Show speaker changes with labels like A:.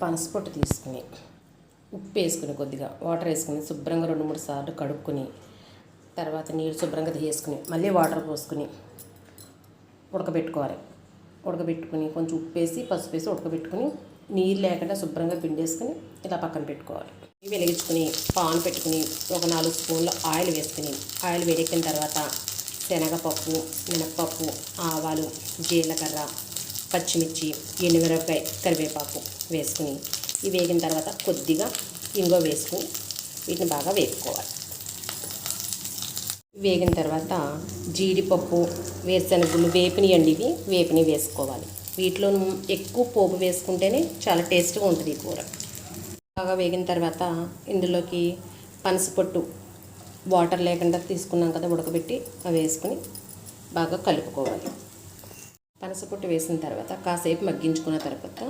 A: పనసపొట్టు తీసుకుని ఉప్పు వేసుకుని కొద్దిగా వాటర్ వేసుకుని శుభ్రంగా 2-3 సార్లు కడుక్కొని తర్వాత నీళ్ళు శుభ్రంగా తీసుకుని మళ్ళీ వాటర్ పోసుకుని ఉడకబెట్టుకోవాలి. ఉడకబెట్టుకుని కొంచెం ఉప్పు వేసి పసుపు వేసి ఉడకబెట్టుకుని నీళ్ళు లేకుండా శుభ్రంగా పిండేసుకుని ఇలా పక్కన పెట్టుకోవాలి. వెలిగించుకుని పాన్ పెట్టుకుని ఒక 4 స్పూన్ల ఆయిల్ వేసుకుని ఆయిల్ వేడెక్కిన తర్వాత శనగపప్పు, మినప్పప్పు, ఆవాలు, జీలకర్ర, పచ్చిమిర్చి, ఎండుమిరపకాయ, కరివేపాకు వేసుకుని ఇవి వేగిన తర్వాత కొద్దిగా ఇంగువ వేసుకుని వీటిని బాగా వేపుకోవాలి. వేగిన తర్వాత జీడిపప్పు, వేరుశనగలు వేపినియండి, ఇవి వేపిని వేసుకోవాలి. వీటిలో ఎక్కువ పోపు వేసుకుంటేనే చాలా టేస్ట్గా ఉంటుంది ఈ కూర. బాగా వేగిన తర్వాత ఇందులోకి పనసపొట్టు వాటర్ లేకుండా తీసుకున్నాం కదా ఉడకబెట్టి, అవి వేసుకుని బాగా కలుపుకోవాలి. పనసపొట్టు వేసిన తర్వాత కాసేపు మగ్గించుకున్న తర్వాత